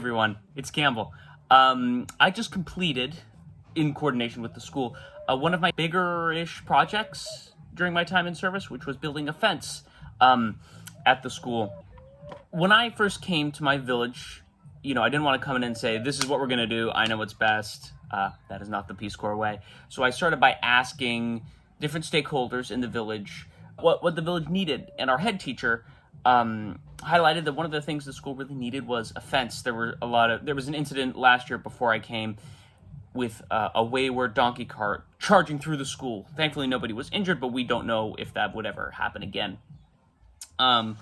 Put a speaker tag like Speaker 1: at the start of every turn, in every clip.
Speaker 1: everyone. It's Campbell. I just completed, in coordination with the school, one of my bigger-ish projects during my time in service, which was building a fence at the school. When I first came to my village, I didn't want to come in and say, this is what we're going to do. I know what's best. That is not the Peace Corps way. So I started by asking different stakeholders in the village what the village needed. And our head teacher highlighted that one of the things the school really needed was a fence. There was an incident last year before I came with a wayward donkey cart charging through the school. Thankfully, nobody was injured, but we don't know if that would ever happen again. And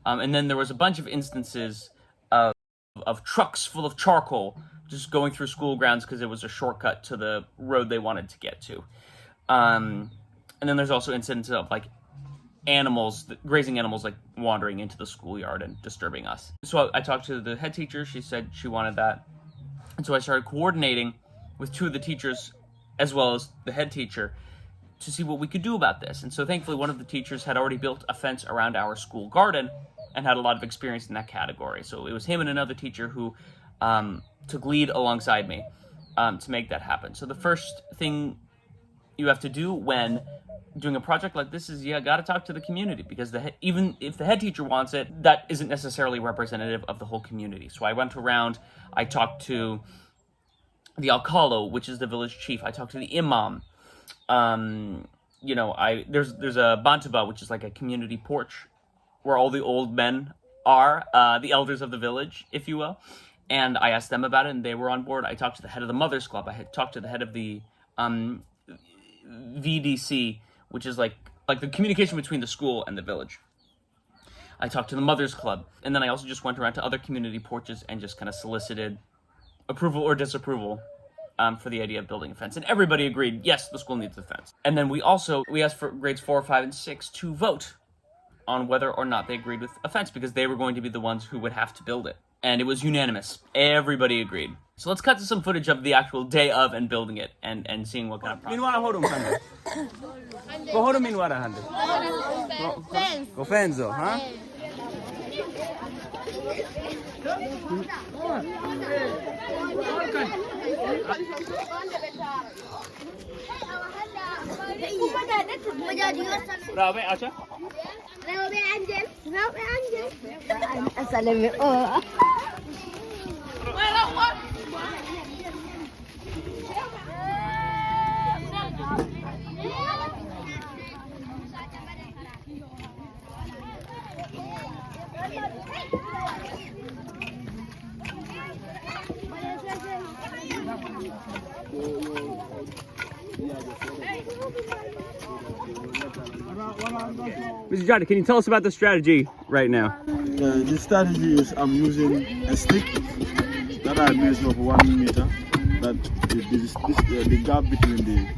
Speaker 1: then there was a bunch of instances of trucks full of charcoal just going through school grounds because it was a shortcut to the road they wanted to get to. And then there's also incidents of grazing animals, like wandering into the schoolyard and disturbing us. So I talked to the head teacher. She said she wanted that. And so I started coordinating with two of the teachers as well as the head teacher to see what we could do about this. And so thankfully one of the teachers had already built a fence around our school garden and had a lot of experience in that category. So it was him and another teacher who took lead alongside me to make that happen. So the first thing you have to do when doing a project like this is you got to talk to the community, because even if the head teacher wants it, that isn't necessarily representative of the whole community. So I went around, I talked to the alcalde, which is the village chief. I talked to the imam. There's a bantaba, which is like a community porch where all the old men are, the elders of the village, if you will. And I asked them about it, and they were on board. I talked to the head of the Mothers Club. I had talked to the head of the VDC, which is like the communication between the school and the village. I talked to the Mothers Club, and then I also just went around to other community porches and just kind of solicited approval or disapproval for the idea of building a fence. And everybody agreed, yes, the school needs a fence. And then we asked for grades 4, 5, and 6 to vote on whether or not they agreed with a fence, because they were going to be the ones who would have to build it. And it was unanimous. Everybody agreed. So let's cut to some footage of the actual day of and building it and seeing what kind of process.
Speaker 2: Go fenzo, huh?
Speaker 1: Bravo, Acha.
Speaker 2: Mr. Johnny, can you tell us about the strategy right now?
Speaker 3: The strategy is I'm using a stick that I measure of 1 meter. That the gap between the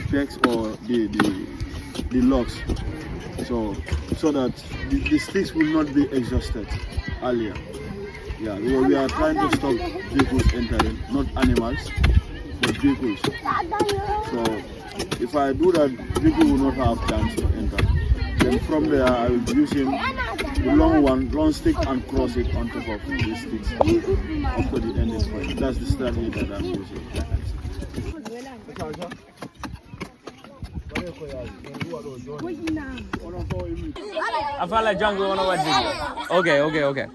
Speaker 3: pegs or the logs, so that the sticks will not be exhausted earlier. Yeah, we are trying to stop vehicles entering, not animals, but vehicles. So if I do that, vehicle will not have chance to enter. Then from there, I will be using the long stick and cross it on top of the sticks up to the ending point. That's the strategy that I'm using.
Speaker 2: I felt like Jungle on a wet video. Okay.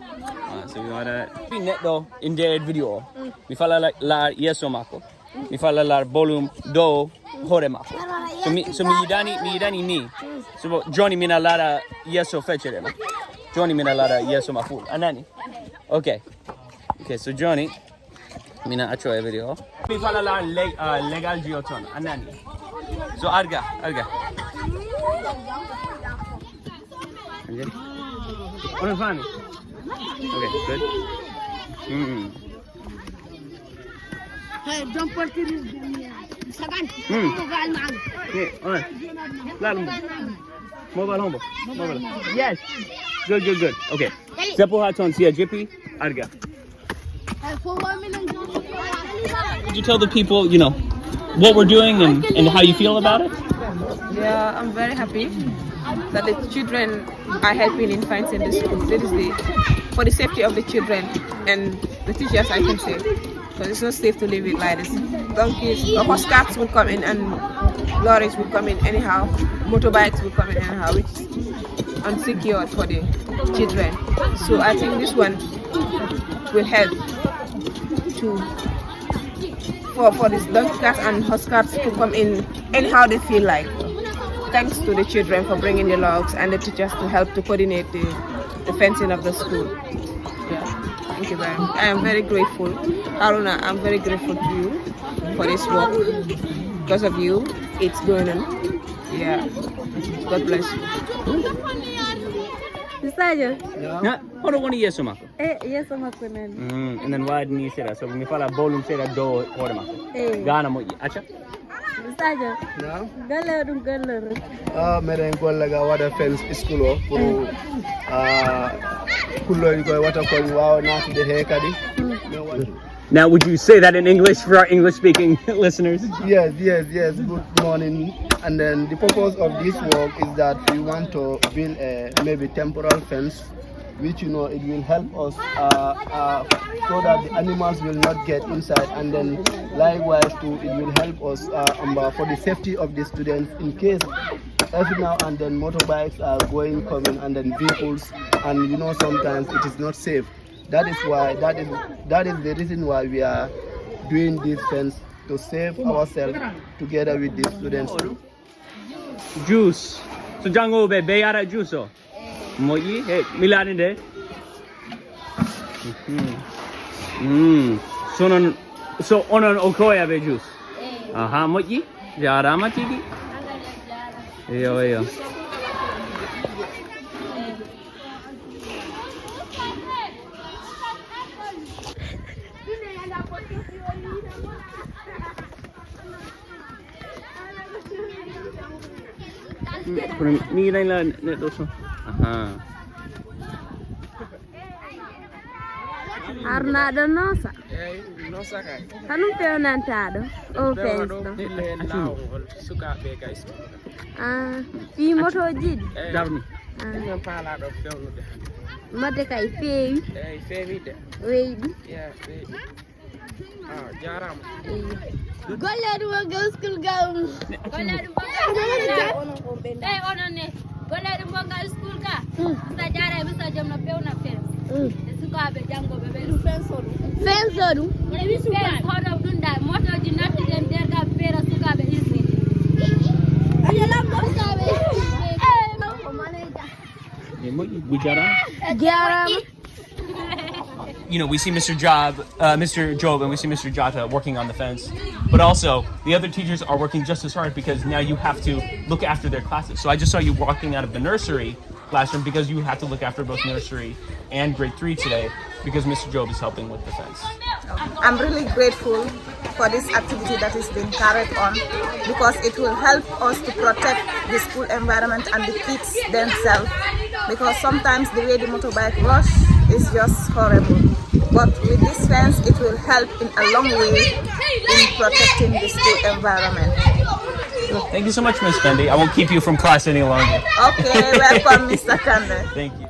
Speaker 2: So we want to net though in the video. We fala like la yeso mako. We fala la volume do hore mako. So mi dani ni. So Johnny mina lara yeso fechere ma. Johnny mina lara yeso maful. Anani. Okay, so Johnny mina acho e video. Mi fala la legal geoton. Anani. So arga. Okay. What funny? Okay, good.
Speaker 4: Hey, don't put it in Sagan.
Speaker 2: Mobile. Yes. Good. Okay. Sepo haton siya jippy arga. Could you tell the people, what we're doing and how you feel about it?
Speaker 5: Yeah, I'm very happy that the children are helping in fencing the school. That is for the safety of the children and the teachers, I can say. Because it's not safe to leave it like this. Donkeys or horse carts will come in and lorries will come in anyhow. Motorbikes will come in anyhow, which is unsecured for the children. So I think this one will help for these donkey carts and horse carts to come in anyhow they feel like. Thanks to the children for bringing the logs and the teachers to help to coordinate the fencing of the school. Yeah. Thank you very much. I am very grateful. Haruna, I'm very grateful to you for this work. Because of you, it's going on. Yeah. God bless you.
Speaker 4: Misaje?
Speaker 2: Yeah. Hold on, one year, so Marco.
Speaker 4: Yes, I'm a kunen.
Speaker 2: And then why didn't you say that? So me fala volume say that do order Marco. Gana mo acha.
Speaker 4: Misaje?
Speaker 6: No.
Speaker 4: Galer.
Speaker 6: Mere ngolla ga wada fence school pour kullo ko wata ko waaw naati de he kadi.
Speaker 2: Now, would you say that in English for our English-speaking listeners?
Speaker 6: Yes. Good morning. And then the purpose of this work is that we want to build a maybe temporal fence, which it will help us so that the animals will not get inside. And then likewise too, it will help us for the safety of the students in case every now and then motorbikes are coming, and then vehicles, and sometimes it is not safe. That is the reason why we are doing this fence, to save ourselves together with the students.
Speaker 2: Juice. So jango be yara juice. Moyi milani de. So onon okoya be juice. Aha moyi yara matigi. Yo. Ni lain net doso. Aha.
Speaker 4: Arnado nosa.
Speaker 6: Nosa kai.
Speaker 4: Kanum peonantado. O fence do.
Speaker 6: Suka be guys.
Speaker 4: Fi moto jidi.
Speaker 2: Darni.
Speaker 6: Ngam pala do fewnude.
Speaker 4: Mate kay feewi.
Speaker 6: Feewi de.
Speaker 4: Weydi.
Speaker 6: Yeah, feewi. Jaram.
Speaker 4: Golle dum go school gam. Golle dum golle dum go school ka. Sa jare bisa jom na pewna fence. Suka be jango be fence do. Fence do. Fence hono dunda moto ji natti den der ga pera suka be isni. Ayala mo suka be.
Speaker 1: We see Mr. Job, and we see Mr. Jata working on the fence, but also the other teachers are working just as hard because now you have to look after their classes. So I just saw you walking out of the nursery classroom because you have to look after both nursery and grade 3 today because Mr. Job is helping with the fence.
Speaker 5: I'm really grateful for this activity that is being carried on because it will help us to protect the school environment and the kids themselves, because sometimes the way the motorbike rush is just horrible. But with this fence, it will help in a long way in protecting the school environment.
Speaker 1: Thank you so much, Ms. Fendi. I won't keep you from class any longer.
Speaker 5: Okay, welcome, Mr. Kande.
Speaker 1: Thank you.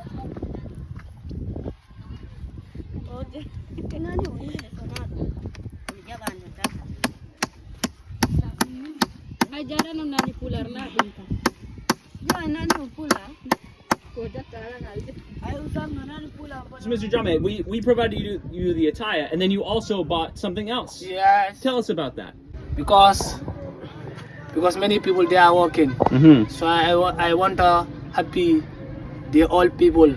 Speaker 1: So, Mr. Jame, we provided you the attire, and then you also bought something else.
Speaker 6: Yes.
Speaker 1: Tell us about that.
Speaker 6: Because many people they are working.
Speaker 2: Mm-hmm.
Speaker 6: So I want to happy the old people,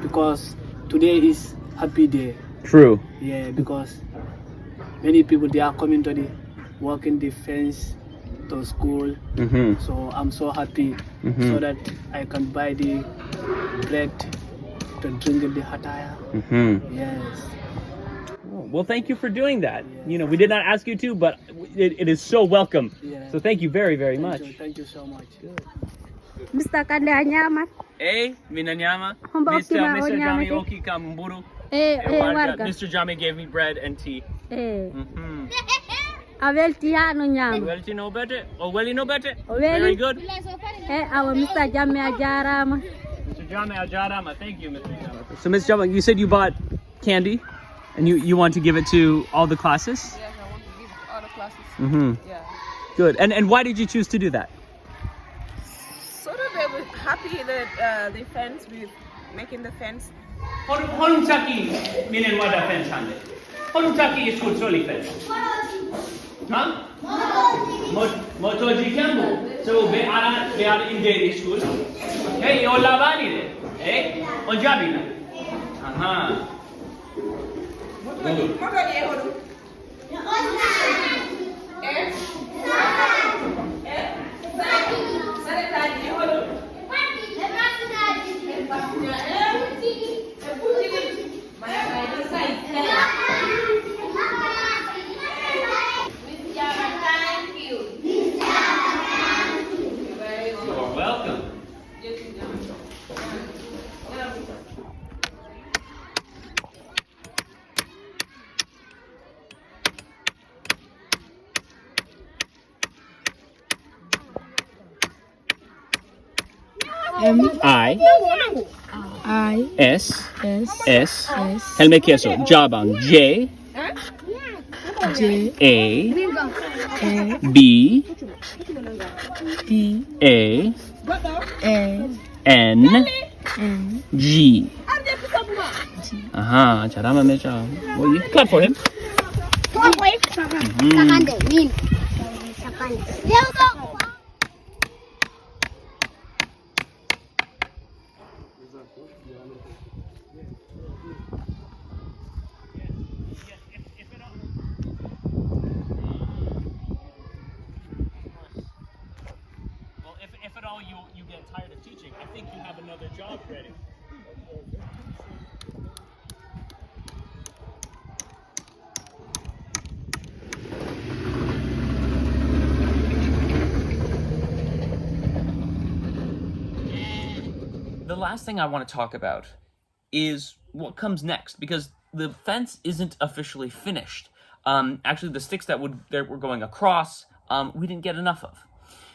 Speaker 6: because today is happy day.
Speaker 2: True.
Speaker 6: Yeah, because many people they are coming to the working the fence to school.
Speaker 2: Mm-hmm.
Speaker 6: So I'm so happy so that I can buy the bread to drink in the attire.
Speaker 2: Mm-hmm.
Speaker 6: Yes.
Speaker 1: Well, thank you for doing that. We did not ask you to, but it is so welcome.
Speaker 6: Yeah.
Speaker 1: So thank you very, very much.
Speaker 6: Thank you so much.
Speaker 4: Mr. Kande anyama.
Speaker 1: Minanyama.
Speaker 4: Humba okima
Speaker 1: Mr.
Speaker 4: onyama
Speaker 1: Jame
Speaker 4: te.
Speaker 1: Oki Kamburu.
Speaker 4: Warga.
Speaker 1: Mr. Jame gave me bread and tea.
Speaker 4: Eh.
Speaker 1: Mm-hmm.
Speaker 4: Aveltia no nyam.
Speaker 2: Well, you know better. Oh, well, you know better.
Speaker 4: Oh, really?
Speaker 2: Very good.
Speaker 4: Our Mr. Jamme Ajarama.
Speaker 2: Mr. Jame Ajarama. Thank you, Mr. Jame. So, Ms. Jama, you said you bought candy and you want to give it to all the classes?
Speaker 5: Yes, I want to give it to all the classes.
Speaker 2: Mm-hmm.
Speaker 5: Yeah.
Speaker 2: Good. And why did you choose to do that?
Speaker 5: So that they were happy that the fence, with making the fence.
Speaker 2: Honum taki minen wada fence hande. Honum taki is good soli fence. Huh? Motoji kambu. So be ara in daily school. Hey, o lavani de. Hey, on jabi na. Aha. You're welcome. I S Helme queso. Jabang. J A B A N G. Aha, charama mecha. Well, you clap for him. Well, if at all you get tired of teaching, I think you have another job ready.
Speaker 1: The last thing I want to talk about is what comes next, because the fence isn't officially finished. Actually, the sticks that were going across, we didn't get enough of.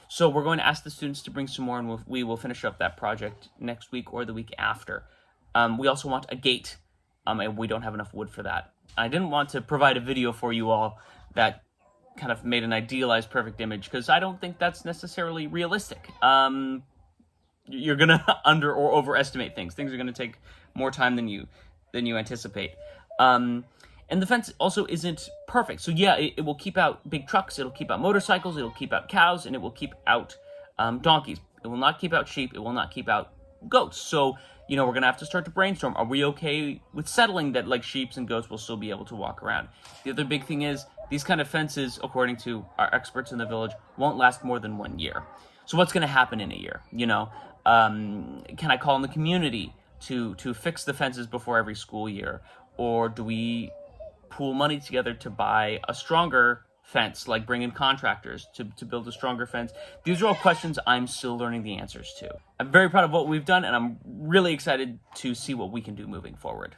Speaker 1: So we're going to ask the students to bring some more, and we will finish up that project next week or the week after. We also want a gate, and we don't have enough wood for that. I didn't want to provide a video for you all that kind of made an idealized perfect image, because I don't think that's necessarily realistic. You're gonna under or overestimate things. Things are gonna take more time than you anticipate. And the fence also isn't perfect. So yeah, it will keep out big trucks, it'll keep out motorcycles, it'll keep out cows, and it will keep out donkeys. It will not keep out sheep, it will not keep out goats. So, we're gonna have to start to brainstorm. Are we okay with settling that like sheep and goats will still be able to walk around? The other big thing is, these kind of fences, according to our experts in the village, won't last more than 1 year. So what's gonna happen in a year? Can I call on the community to fix the fences before every school year? Or do we pool money together to buy a stronger fence, like bring in contractors to build a stronger fence? These are all questions I'm still learning the answers to. I'm very proud of what we've done, and I'm really excited to see what we can do moving forward.